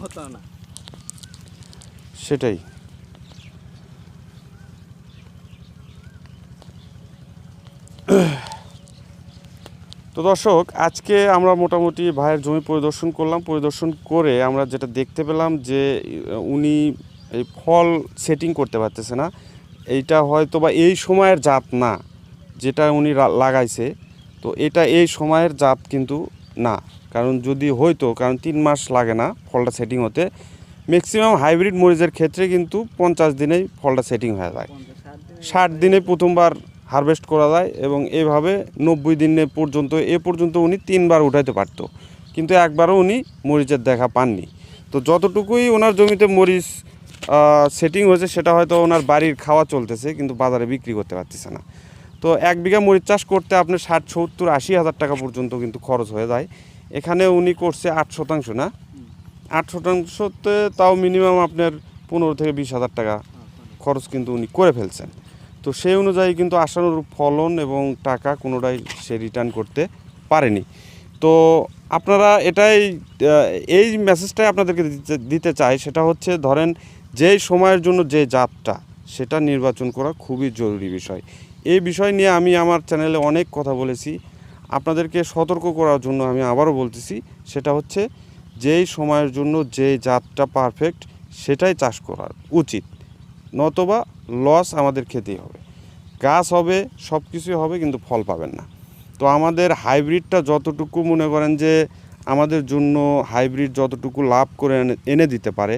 হতো না। সেটাই। তো দর্শক, আজকে আমরা মোটামুটি ভাইয়ের জমি পরিদর্শন করলাম। পরিদর্শন করে আমরা যেটা দেখতে পেলাম যে উনি এই ফল সেটিং করতে পারতেছে না। এইটা হয়তো বা এই সময়ের জাত না যেটা উনি লাগাইছে। তো এটা এই সময়ের জাত কিন্তু না, কারণ যদি হয়তো, কারণ 3 মাস লাগে না ফলটা সেটিং হতে। ম্যাক্সিমাম হাইব্রিড মরিচের ক্ষেত্রে কিন্তু 50 দিনেই ফলটা সেটিং হয়ে যায়, 60 দিনে প্রথমবার হারভেস্ট করা যায় এবং এভাবে 90 দিনে পর্যন্ত পর্যন্ত উনি 3বার উঠাইতে পারতো, কিন্তু একবারও উনি মরিচের দেখা পাননি। তো যতটুকুই ওনার জমিতে মরিচ সেটিং হয়েছে সেটা হয়তো ওনার বাড়ির খাওয়া চলতেছে, কিন্তু বাজারে বিক্রি করতে পারতেছে না। তো 1 বিঘা মরিচ চাষ করতে আপনার 60, 70, 80 হাজার টাকা পর্যন্ত কিন্তু খরচ হয়ে যায়। এখানে উনি করছে 8% না, 8%তে তাও মিনিমাম আপনার 15 থেকে 20 হাজার টাকা খরচ কিন্তু উনি করে ফেলছেন। তো সেই অনুযায়ী কিন্তু আশানুরূপ ফলন এবং টাকা কোনোটাই সে রিটার্ন করতে পারেনি। তো আপনারা এই মেসেজটাই আপনাদেরকে দিতে চাই, সেটা হচ্ছে ধরেন যেই সময়ের জন্য যে জাতটা সেটা নির্বাচন করা খুবই জরুরি বিষয়। এই বিষয় নিয়ে আমি আমার চ্যানেলে অনেক কথা বলেছি, আপনাদেরকে সতর্ক করার জন্য আমি আবারও বলতেছি, সেটা হচ্ছে যেই সময়ের জন্য যে জাতটা পারফেক্ট সেটাই চাষ করা উচিত, নতবা লস আমাদের খেতেই হবে। গাছ হবে, সব কিছুই হবে, কিন্তু ফল পাবেন না। তো আমাদের হাইব্রিডটা যতটুকু মনে করেন যে আমাদের জন্য হাইব্রিড যতটুকু লাভ করে এনে দিতে পারে,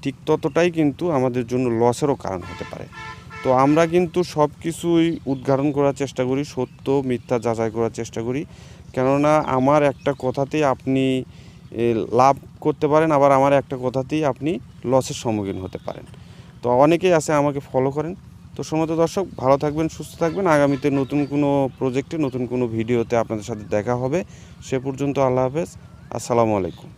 ঠিক ততটাই কিন্তু আমাদের জন্য লসেরও কারণ হতে পারে। তো আমরা কিন্তু সব কিছুই উদ্ঘাটন করার চেষ্টা করি, সত্য মিথ্যা যাচাই করার চেষ্টা করি, কেননা আমার একটা কথাতেই আপনি লাভ করতে পারেন, আবার আমার একটা কথাতেই আপনি লসের সম্মুখীন হতে পারেন। তো অনেকেই আছে আমাকে ফলো করেন। তো সম্মানিত দর্শক, ভালো থাকবেন, সুস্থ থাকবেন। আগামীতে নতুন কোনো প্রজেক্টে, নতুন কোনো ভিডিওতে আপনাদের সাথে দেখা হবে। সে পর্যন্ত আল্লাহ হাফেজ, আসসালামু আলাইকুম।